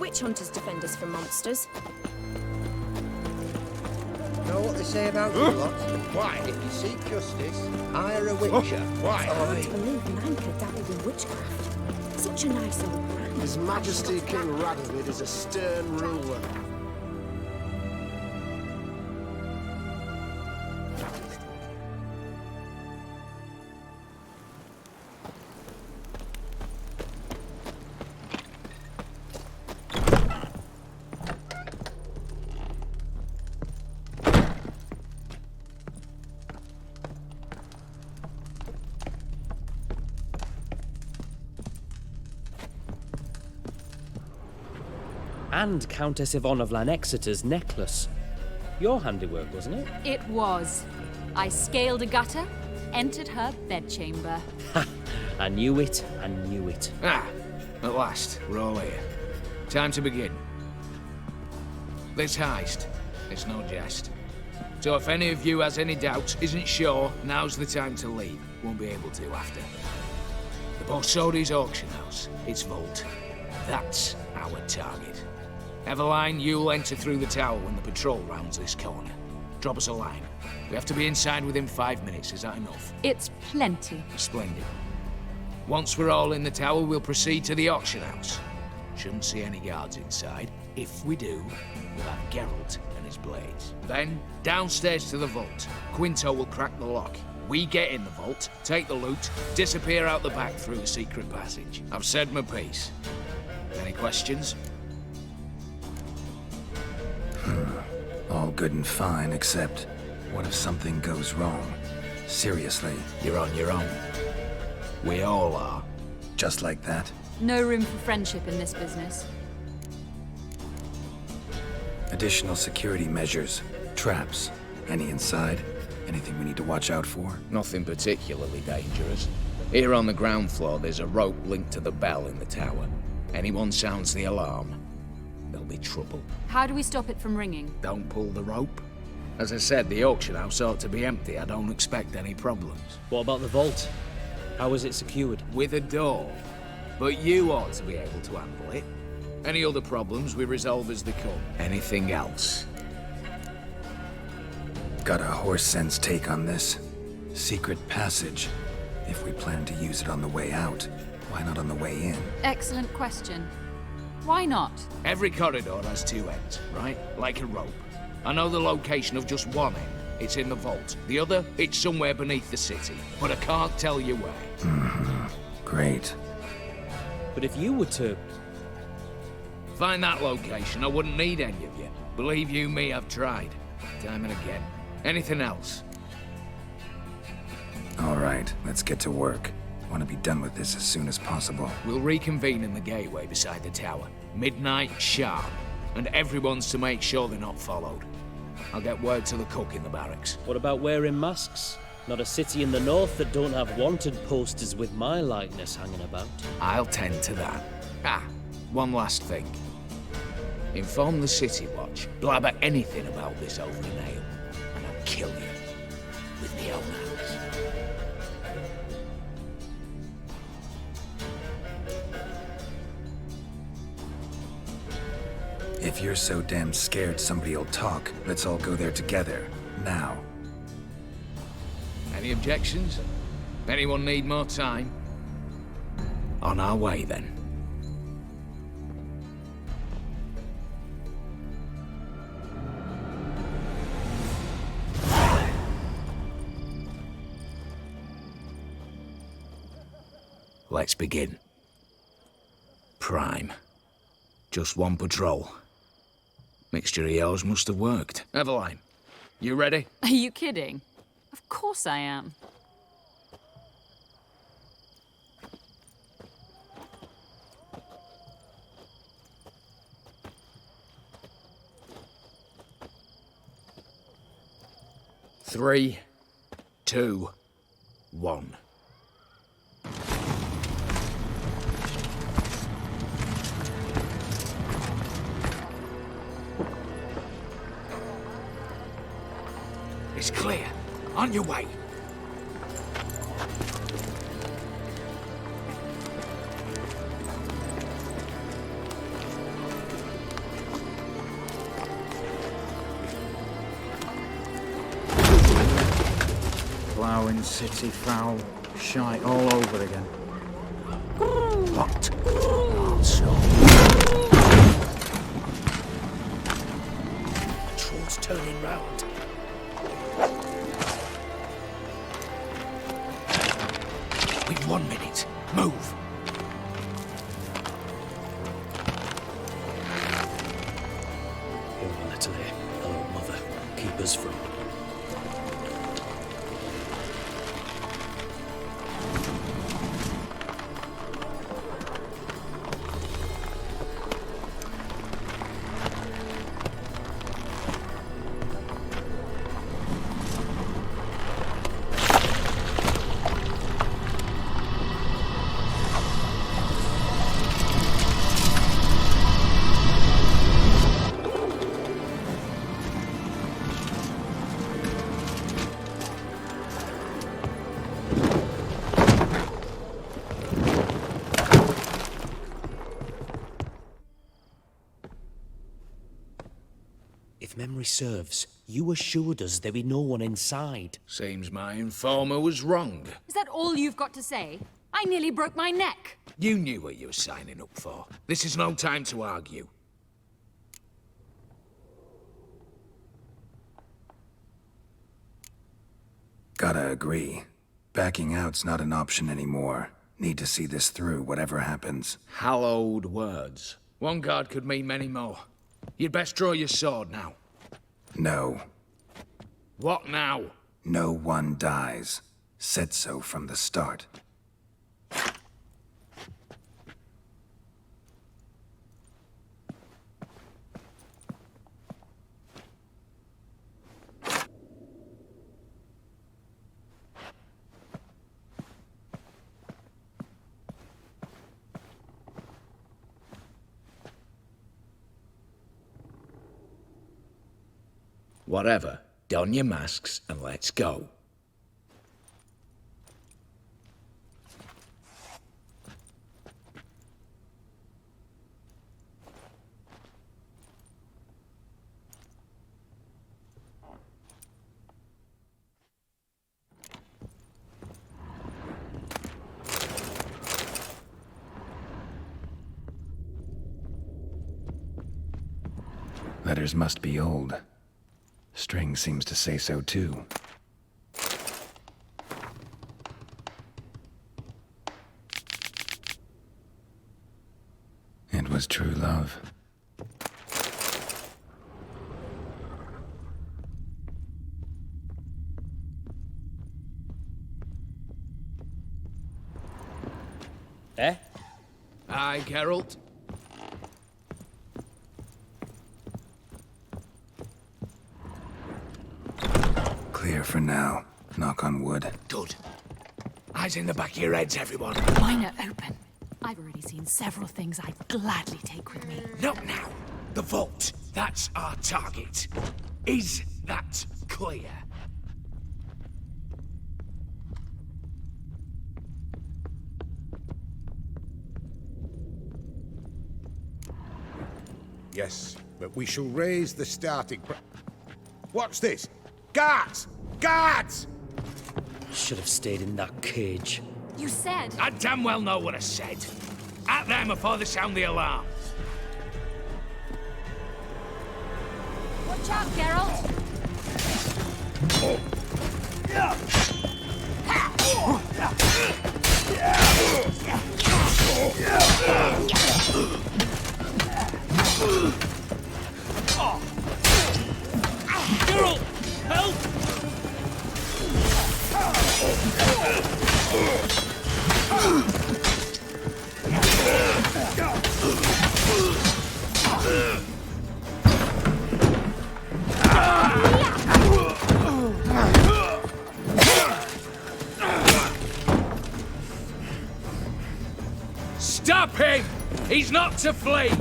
witch hunters defend us from monsters. Know what they say about you lot? Why? If you seek justice, hire a witcher. Why? Hard to believe Manka dabbled in witchcraft. Such a nice old man. His Majesty King Radovid is a stern ruler. And Countess Yvonne of Lanexeter's necklace. Your handiwork, wasn't it? It was. I scaled a gutter, entered her bedchamber. Ha! I knew it, I knew it. Ah, at last, we're all here. Time to begin. This heist, it's no jest. So if any of you has any doubts, isn't sure, now's the time to leave. Won't be able to after. The Borsodi's auction house, its vault. That's our target. Eveline, you'll enter through the tower when the patrol rounds this corner. Drop us a line. We have to be inside within 5 minutes, is that enough? It's plenty. Splendid. Once we're all in the tower, we'll proceed to the auction house. Shouldn't see any guards inside. If we do, we'll have Geralt and his blades. Then, downstairs to the vault. Quinto will crack the lock. We get in the vault, take the loot, disappear out the back through the secret passage. I've said my piece. Any questions? All good and fine, except what if something goes wrong? Seriously. You're on your own. We all are. Just like that? No room for friendship in this business. Additional security measures, traps. Any inside? Anything we need to watch out for? Nothing particularly dangerous. Here on the ground floor, there's a rope linked to the bell in the tower. Anyone sounds the alarm, there'll be trouble. How do we stop it from ringing? Don't pull the rope. As I said, the auction house ought to be empty. I don't expect any problems. What about the vault? How is it secured? With a door. But you ought to be able to handle it. Any other problems we resolve as they come. Anything else? Got a horse sense take on this. Secret passage. If we plan to use it on the way out, why not on the way in? Excellent question. Why not? Every corridor has two ends, right? Like a rope. I know the location of just one end. It's in the vault. The other, it's somewhere beneath the city. But I can't tell you where. Great. But if you were to... Find that location, I wouldn't need any of you. Believe you me, I've tried. Time and again. Anything else? All right, let's get to work. Want to be done with this as soon as possible. We'll reconvene in the gateway beside the tower. Midnight sharp. And everyone's to make sure they're not followed. I'll get word to the cook in the barracks. What about wearing masks? Not a city in the north that don't have wanted posters with my likeness hanging about. I'll tend to that. Ah, one last thing. Inform the City Watch. Blabber anything about this over an ale, and I'll kill you with my own hands. If you're so damn scared somebody'll talk, let's all go there together. Now. Any objections? Anyone need more time? On our way, then. Let's begin. Prime. Just one patrol. Mixture of yours must have worked. Eveline, you ready? Are you kidding? Of course I am. Three, two, one. It's clear. On your way. Fucking city foul. Shite all over again. What? Troll's turning round. We've 1 minute. Move. Here, Natalie. Hello, Mother. Keep us from... If memory serves, you assured us there be no one inside. Seems my informer was wrong. Is that all you've got to say? I nearly broke my neck. You knew what you were signing up for. This is no time to argue. Gotta agree. Backing out's not an option anymore. Need to see this through, whatever happens. Hallowed words. One guard could mean many more. You'd best draw your sword now. No. What now? No one dies. Said so from the start. Whatever. Don your masks and let's go. Letters must be old. String seems to say so too. It was true love. Eh? Aye, Geralt. Clear for now. Knock on wood. Good. Eyes in the back of your heads, everyone. Mine are open. I've already seen several things I'd gladly take with me. Not now. The vault. That's our target. Is that clear? Yes, but we shall raise the starting What's this? Guards! Guards! Should have stayed in that cage. You said... I damn well know what I said. At them before they sound the alarm. Watch out, Geralt! Geralt! Help! Stop him! He's not to flee!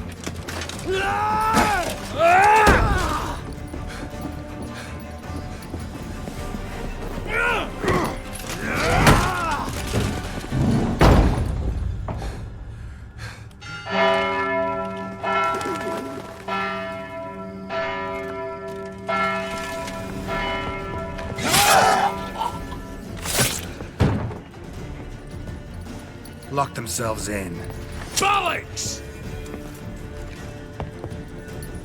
Lock themselves in. Bollocks!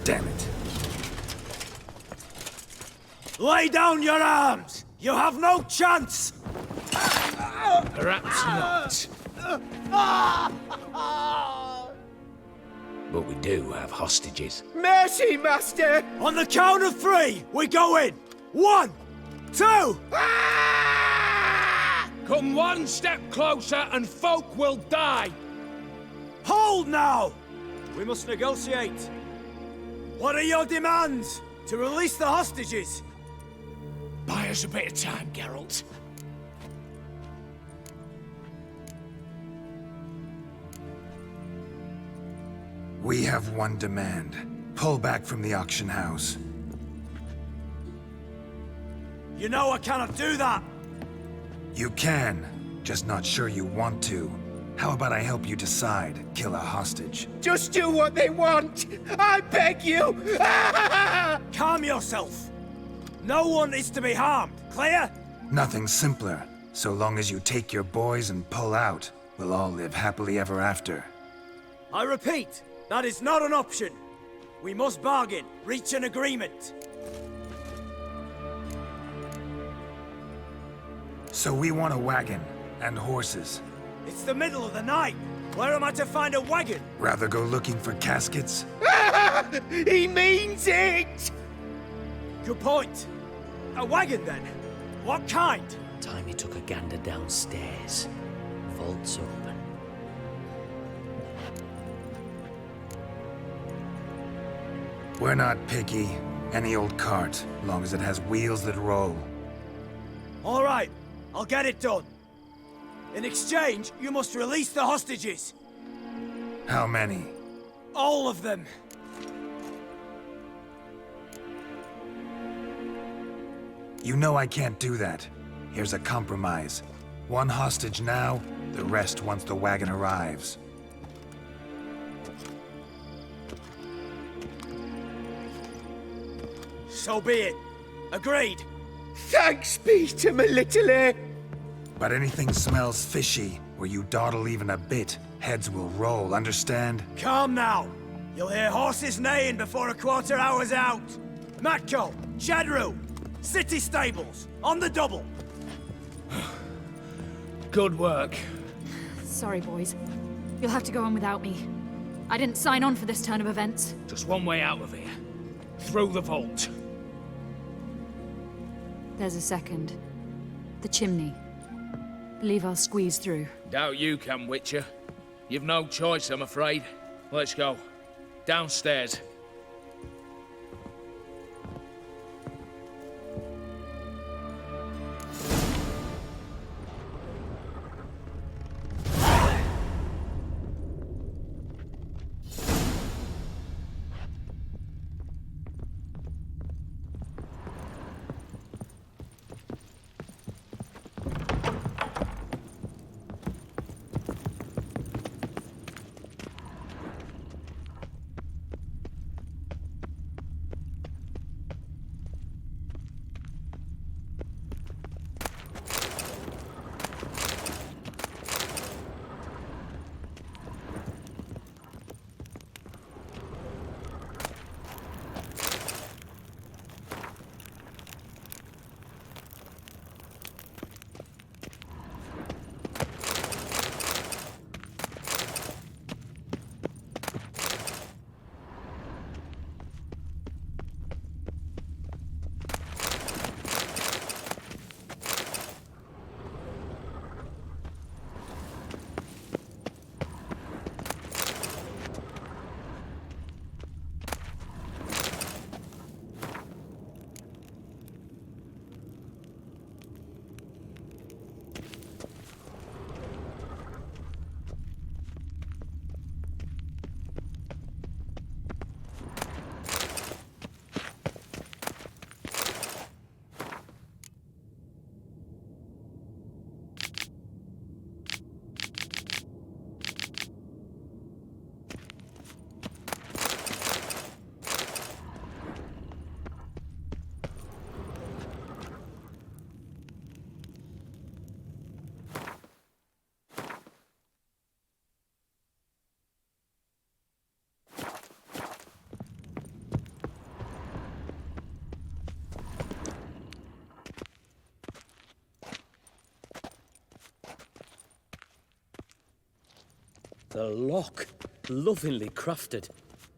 Damn it. Lay down your arms! You have no chance! Perhaps not. But we do have hostages. Mercy, Master! On the count of 3, we go in! 1, 2! Come one step closer and folk will die! Hold now! We must negotiate. What are your demands? To release the hostages? Buy us a bit of time, Geralt. We have one demand. Pull back from the auction house. You know I cannot do that! You can, just not sure you want to. How about I help you decide? Kill a hostage. Just do what they want! I beg you! Calm yourself! No one is to be harmed, clear? Nothing simpler. So long as you take your boys and pull out, we'll all live happily ever after. I repeat, that is not an option. We must bargain, reach an agreement. So we want a wagon and horses. It's the middle of the night. Where am I to find a wagon? Rather go looking for caskets? He means it! Good point. A wagon then? What kind? Time he took a gander downstairs. Vault's open. We're not picky. Any old cart, long as it has wheels that roll. All right, I'll get it done. In exchange, you must release the hostages. How many? All of them. You know I can't do that. Here's a compromise. One hostage now, the rest once the wagon arrives. So be it. Agreed. Thanks be to my little But anything smells fishy, where you dawdle even a bit, heads will roll, understand? Calm now. You'll hear horses neighing before a quarter hour's out. Matco, Shadru, city stables, on the double. Good work. Sorry, boys. You'll have to go on without me. I didn't sign on for this turn of events. Just one way out of here. Through the vault. There's a second. The chimney. Believe I'll squeeze through. Doubt you can, Witcher. You've no choice, I'm afraid. Let's go. Downstairs. The lock. Lovingly crafted.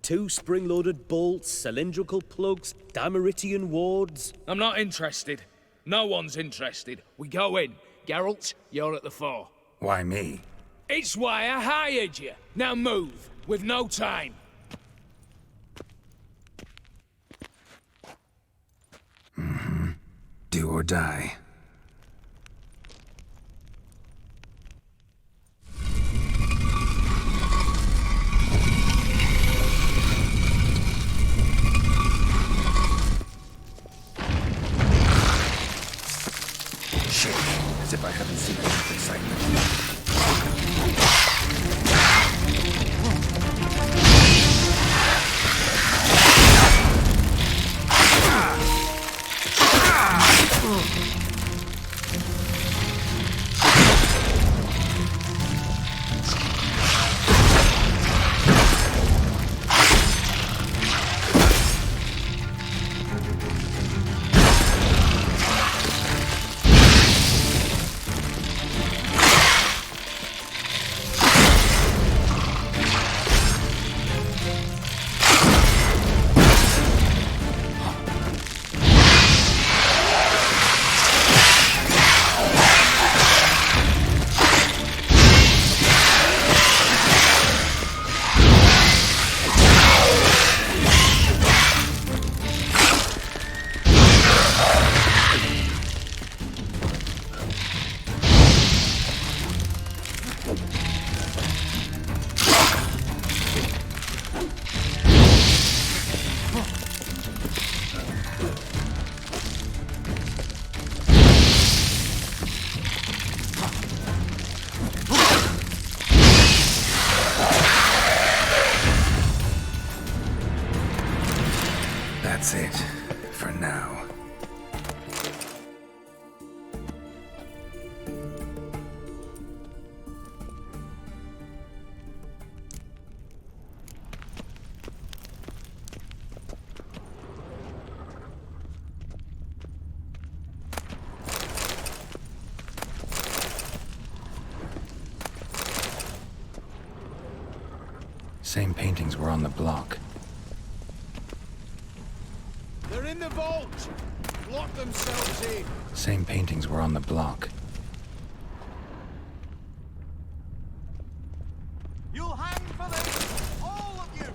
2 spring-loaded bolts, cylindrical plugs, Dameritian wards. I'm not interested. No one's interested. We go in. Geralt, you're at the fore. Why me? It's why I hired you. Now move, with no time. Do or die. Shake, as if I haven't seen enough excitement. That's it, for now. Same paintings were on the block. They're in the vault! Lock themselves in! Same paintings were on the block. You'll hang for this! All of you!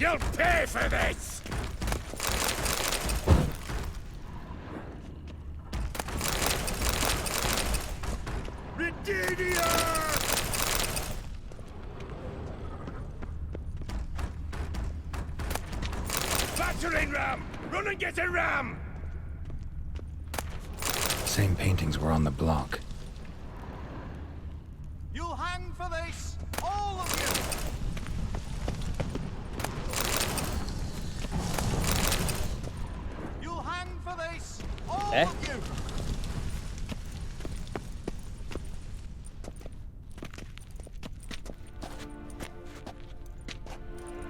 You'll pay for this! Rididia! Battering ram! Run and get a ram! Same paintings were on the block. You'll hang for this! All of you! You'll hang for this! All of you!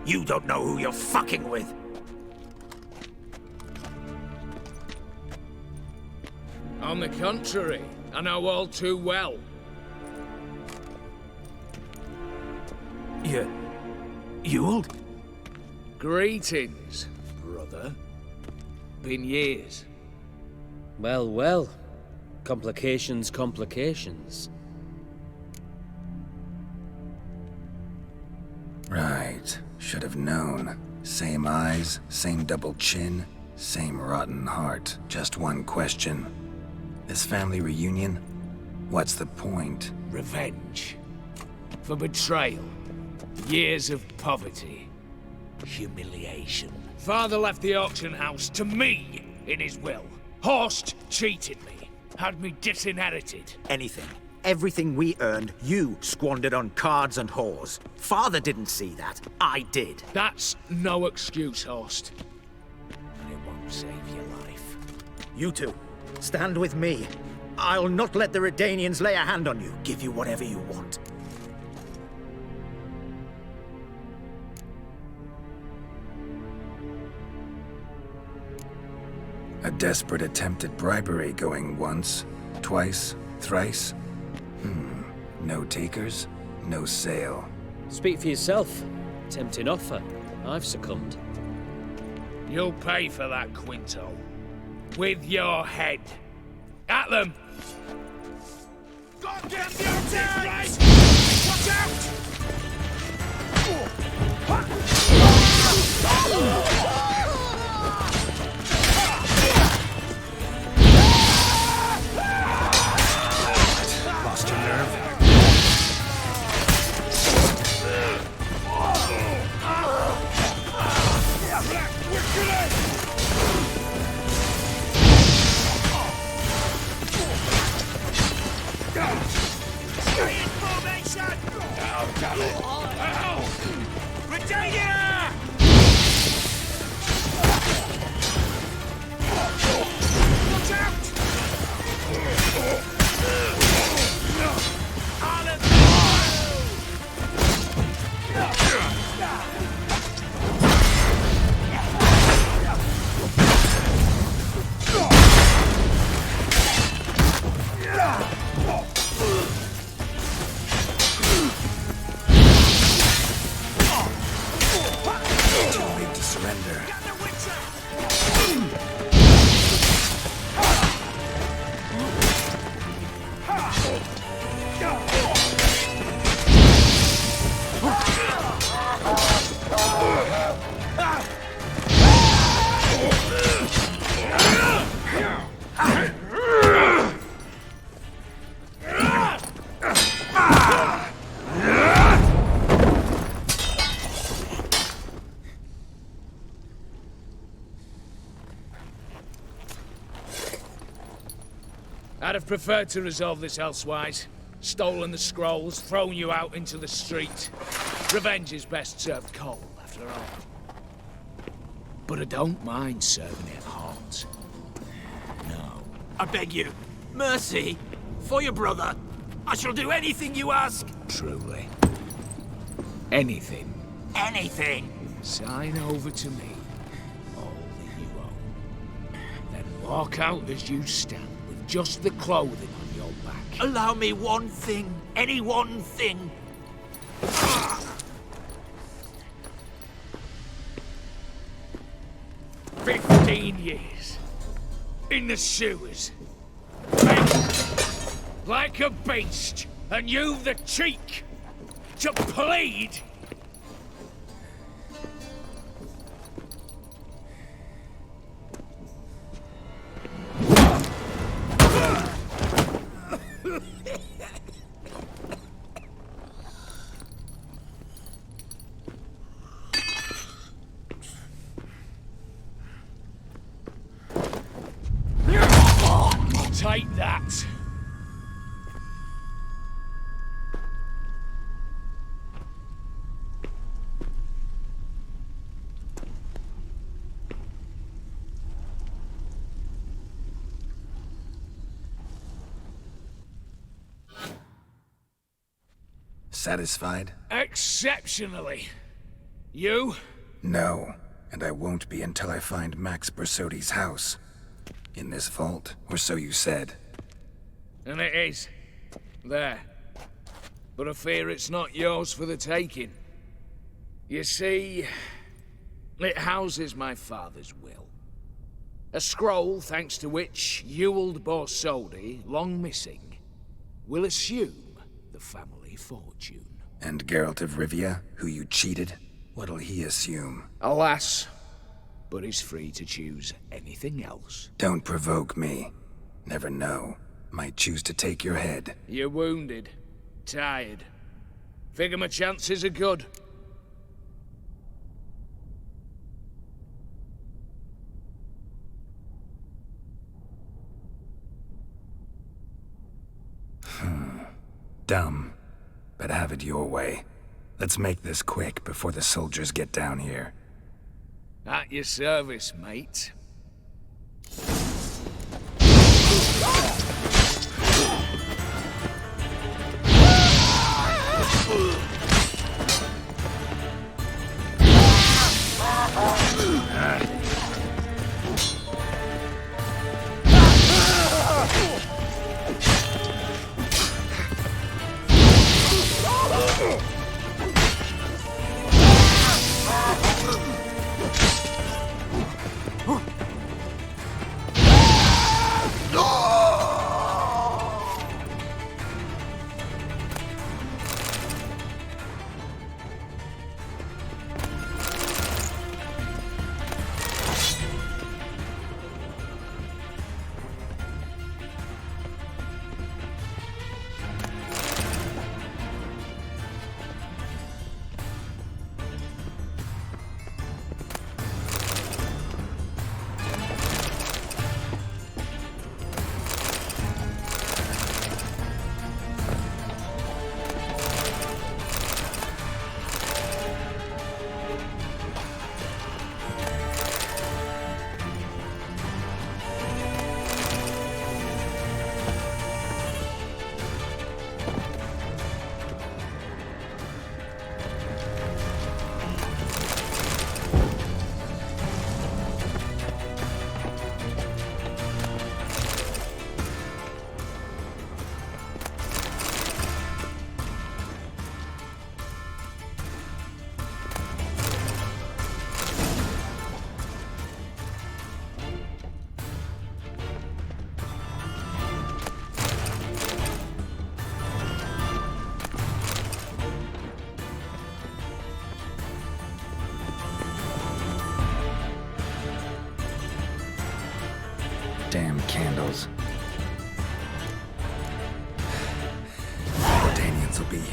You don't know who you're fucking with. On the contrary, I know all too well. You old? Greetings, brother. Been years. Well, well. Complications, complications. Right. Should have known. Same eyes, same double chin, same rotten heart. Just one question. This family reunion? What's the point? Revenge. For betrayal. Years of poverty. Humiliation. Father left the auction house to me in his will. Horst cheated me. Had me disinherited. Anything. Everything we earned, you squandered on cards and whores. Father didn't see that. I did. That's no excuse, Horst. And it won't save your life. You two, stand with me. I'll not let the Redanians lay a hand on you. Give you whatever you want. A desperate attempt at bribery going once, twice, Thrice? No takers, no sale. Speak for yourself. Tempting offer. I've succumbed. You'll pay for that, Quinto. With your head. At them! God damn the right! Watch out! Lost your nerve? Stay in formation! Oh, damn it! Ow! Virginia! Watch out! Too late to surrender. I'd have preferred to resolve this elsewise. Stolen the scrolls, thrown you out into the street. Revenge is best served cold, after all. But I don't mind serving it hot. No. I beg you, mercy, for your brother. I shall do anything you ask. Truly. Anything. Anything. Sign over to me all that you own. Then walk out as you stand with just the clothing on your back. Allow me one thing, any one thing. 15 years. In the sewers. Begged like a beast. And you the cheek to plead. Take that. Satisfied? Exceptionally. You? No, and I won't be until I find Max Bersodi's house. In this vault, or so you said. And it is. There. But I fear it's not yours for the taking. You see, it houses my father's will. A scroll thanks to which Ewald Borsodi, long missing, will assume the family fortune. And Geralt of Rivia, who you cheated, what'll he assume? Alas, but he's free to choose anything else. Don't provoke me. Never know. Might choose to take your head. You're wounded. Tired. Figure my chances are good. Dumb. But have it your way. Let's make this quick before the soldiers get down here. At your service, mate.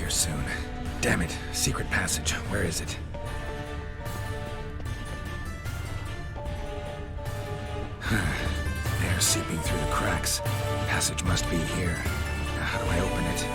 here soon. Damn it. Secret passage. Where is it? Air seeping through the cracks. Passage must be here. Now, how do I open it?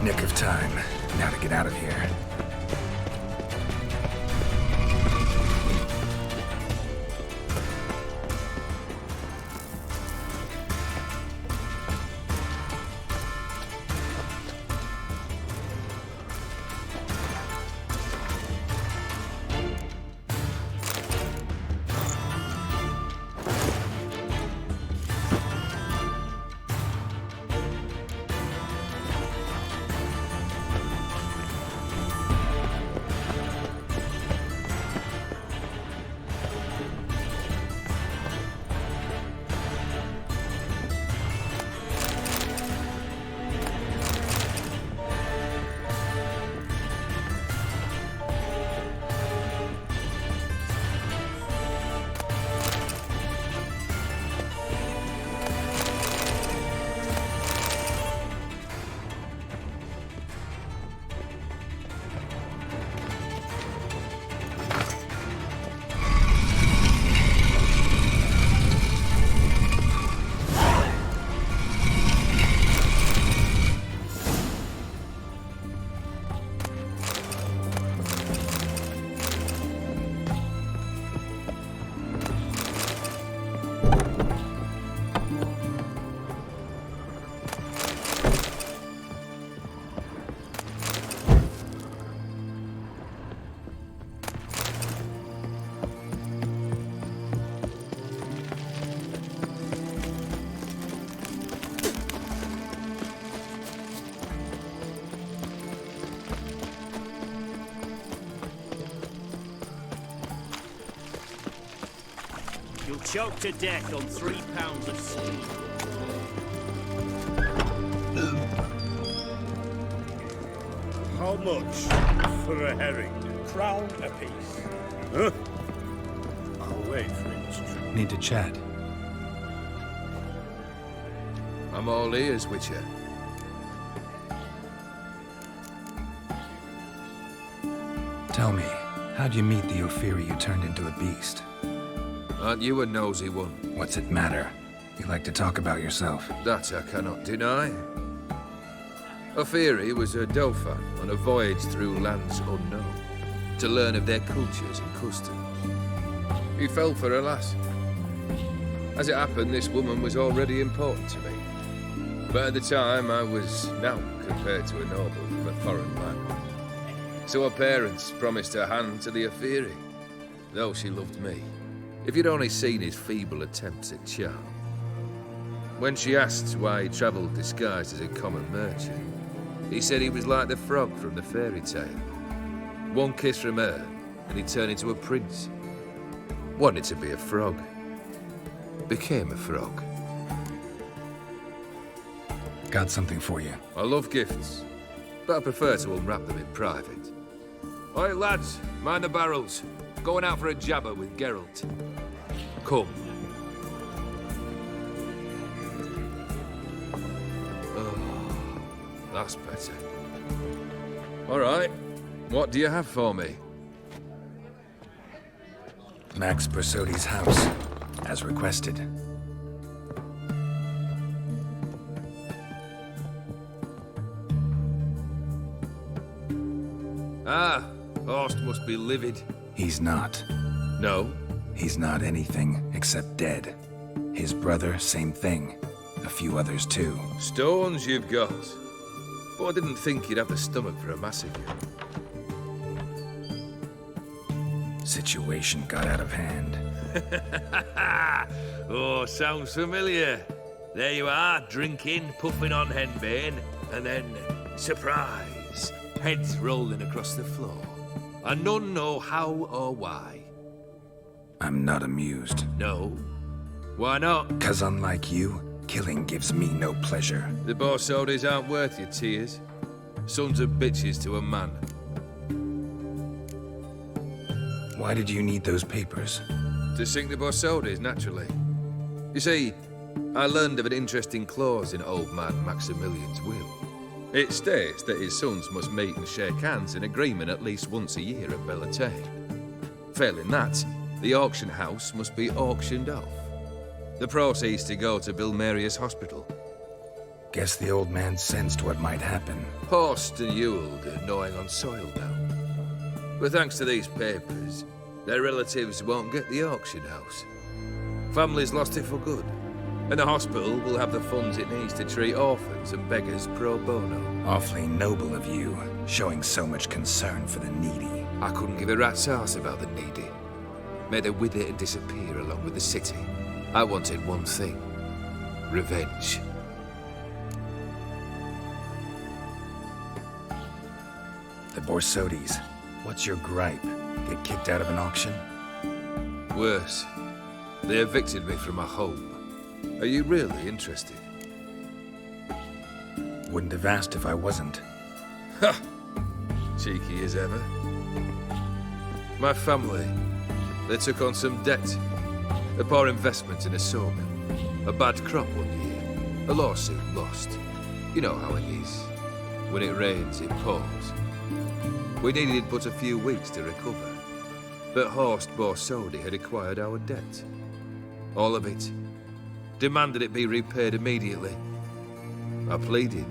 Nick of time. Now to get out of here. You'll choke to death on 3 pounds of steam. How much for a herring? Crown apiece. Huh? I'll wait for it. Need to chat. I'm all ears, Witcher. Tell me, how'd you meet the Ophiri you turned into a beast? Aren't you a nosy one? What's it matter? You like to talk about yourself. That I cannot deny. Ophiri was a Dauphin on a voyage through lands unknown, to learn of their cultures and customs. He fell for a lass. As it happened, this woman was already important to me. But at the time, I was nought compared to a noble from a foreign land. So her parents promised her hand to the Ophiri, though she loved me. If you'd only seen his feeble attempts at charm. When she asked why he travelled disguised as a common merchant, he said he was like the frog from the fairy tale. One kiss from her, and he turned into a prince. Wanted to be a frog. Became a frog. Got something for you. I love gifts, but I prefer to unwrap them in private. Oi, lads, mind the barrels. Going out for a jabber with Geralt. Come. Oh, that's better. All right, what do you have for me? Max Bersodi's house, as requested. Ah, Horst must be livid. He's not. No? He's not anything except dead. His brother, same thing. A few others too. Stones you've got. But I didn't think you'd have the stomach for a massacre. Situation got out of hand. Oh, sounds familiar. There you are, drinking, puffing on henbane, and then, surprise, heads rolling across the floor. And none know how or why. I'm not amused. No? Why not? 'Cause unlike you, killing gives me no pleasure. The Borsodis aren't worth your tears. Sons of bitches to a man. Why did you need those papers? To sink the Borsodis, naturally. You see, I learned of an interesting clause in old man Maximilian's will. It states that his sons must meet and shake hands in agreement at least once a year at Bellatane. Failing that, the auction house must be auctioned off. The proceeds to go to Bilmeria's hospital. Guess the old man sensed what might happen. Horst and Ewald are gnawing on soil now. But thanks to these papers, their relatives won't get the auction house. Families lost it for good, and the hospital will have the funds it needs to treat orphans and beggars pro bono. Awfully noble of you, showing so much concern for the needy. I couldn't give a rat's ass about the needy. Made her with it and disappear along with the city. I wanted one thing. Revenge. The Borsodis. What's your gripe? Get kicked out of an auction? Worse. They evicted me from my home. Are you really interested? Wouldn't have asked if I wasn't. Ha! Cheeky as ever. My family, they took on some debt. A poor investment in a sawmill. A bad crop one year. A lawsuit lost. You know how it is. When it rains, it pours. We needed but a few weeks to recover. But Horst Borsodi had acquired our debt. All of it. Demanded it be repaid immediately. I pleaded.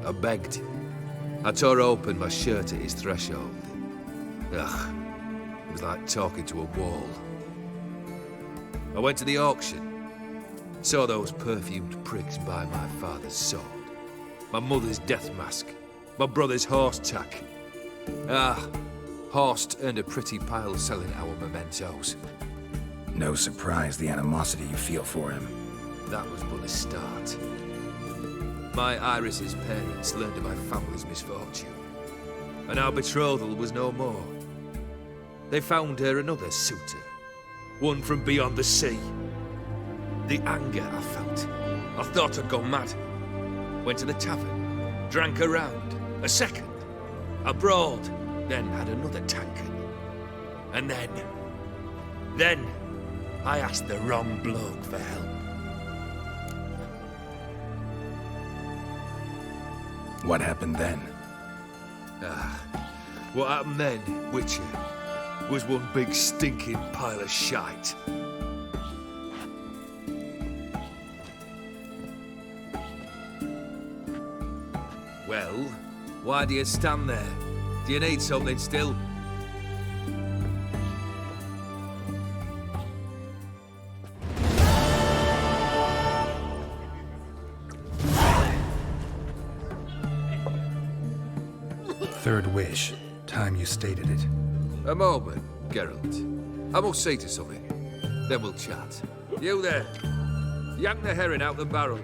I begged. I tore open my shirt at his threshold. Ugh. It was like talking to a wall. I went to the auction. Saw those perfumed pricks buy my father's sword. My mother's death mask. My brother's horse tack. Ah, Horst earned a pretty pile selling our mementos. No surprise the animosity you feel for him. That was but the start. My Iris's parents learned of my family's misfortune, and our betrothal was no more. They found her another suitor, one from beyond the sea. The anger I felt, I thought I'd gone mad. Went to the tavern, drank a round, a second, abroad, then had another tankard. And then, I asked the wrong bloke for help. What happened then? What happened then, Witcher, was one big stinking pile of shite. Well, why do you stand there? Do you need something still? Third wish. Time you stated it. A moment, Geralt. I must say to something. Then we'll chat. You there. Yank the herring out the barrel.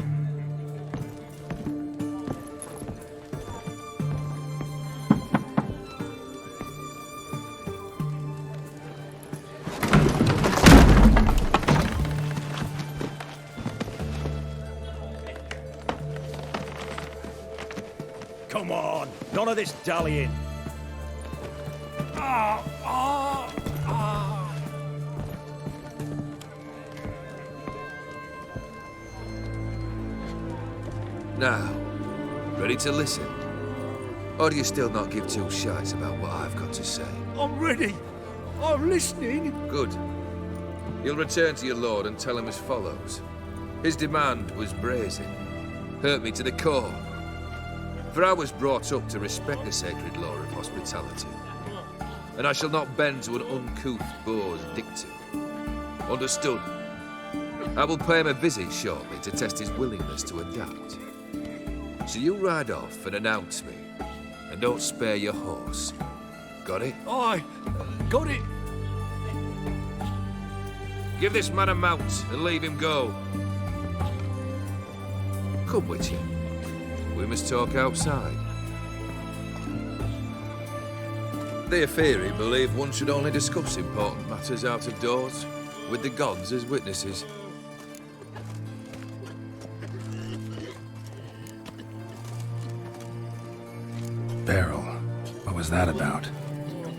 Come on, none of this dallying. Now, ready to listen? Or do you still not give two shites about what I've got to say? I'm ready. I'm listening. Good. You'll return to your lord and tell him as follows. His demand was brazen. Hurt me to the core. For I was brought up to respect the sacred law of hospitality. and I shall not bend to an uncouth boar's dictum. Understood? I will pay him a visit shortly to test his willingness to adapt. So you ride off and announce me, and don't spare your horse. Got it? Aye, got it. Give this man a mount and leave him go. Come with you. We must talk outside. The Afiri believe one should only discuss important matters out of doors, with the gods as witnesses. Beryl, what was that about?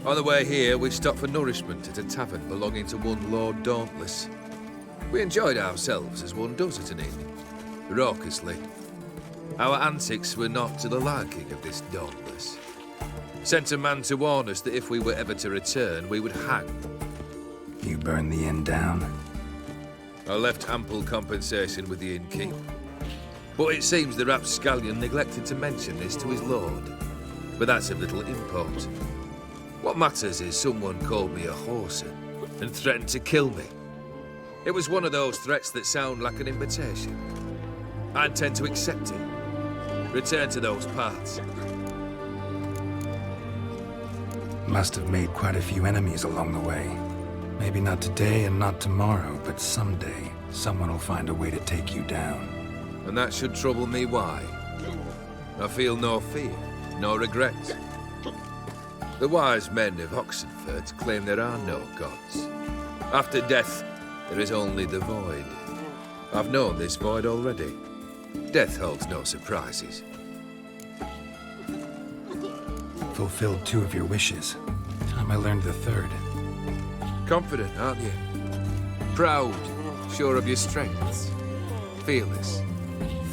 On the way here, we stopped for nourishment at a tavern belonging to one Lord Dauntless. We enjoyed ourselves as one does at an inn, raucously. Our antics were not to the liking of this Dauntless. Sent a man to warn us that if we were ever to return, we would hang. You burned the inn down? I left ample compensation with the innkeep. But it seems the rapscallion neglected to mention this to his lord. But that's of little import. What matters is someone called me a whoreson and threatened to kill me. It was one of those threats that sound like an invitation. I intend to accept it. Return to those parts. Must have made quite a few enemies along the way. Maybe not today and not tomorrow, but someday, someone will find a way to take you down. And that should trouble me why? I feel no fear, no regret. The wise men of Oxenford claim there are no gods. After death, there is only the void. I've known this void already. Death holds no surprises. Fulfilled 2 of your wishes. Time I learned the 3rd. Confident, aren't you? Proud, sure of your strengths. Fearless.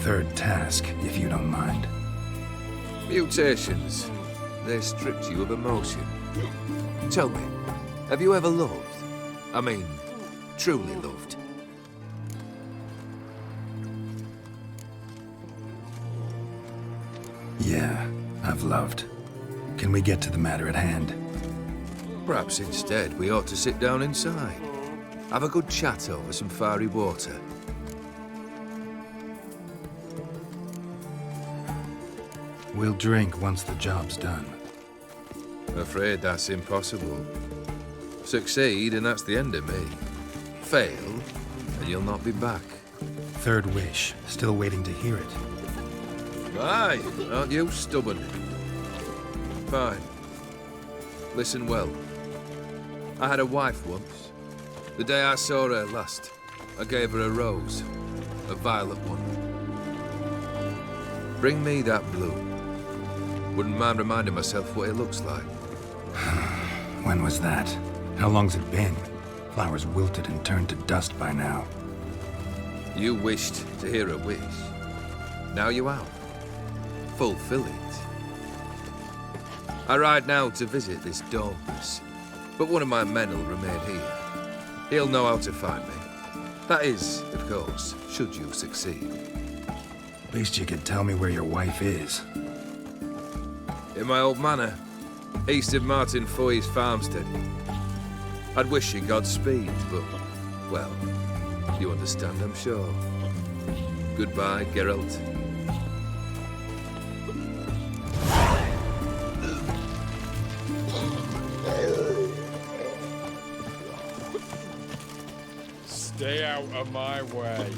3rd task, if you don't mind. Mutations. They stripped you of emotion. Tell me, have you ever loved? I mean, truly loved? Yeah, I've loved. Can we get to the matter at hand? Perhaps instead we ought to sit down inside. Have a good chat over some fiery water. We'll drink once the job's done. Afraid that's impossible. Succeed, and that's the end of me. Fail, and you'll not be back. 3rd wish. Still waiting to hear it. Aye, aren't you stubborn? Fine. Listen well. I had a wife once. The day I saw her last, I gave her a rose. A violet one. Bring me that blue. Wouldn't mind reminding myself what it looks like. When was that? How long's it been? Flowers wilted and turned to dust by now. You wished to hear a wish. Now you have. Fulfill it. I ride now to visit this Dauntless, but one of my men will remain here. He'll know how to find me. That is, of course, should you succeed. At least you could tell me where your wife is. In my old manor, east of Martin Foy's farmstead. I'd wish you Godspeed, but, well, you understand, I'm sure. Goodbye, Geralt. Stay out of my way.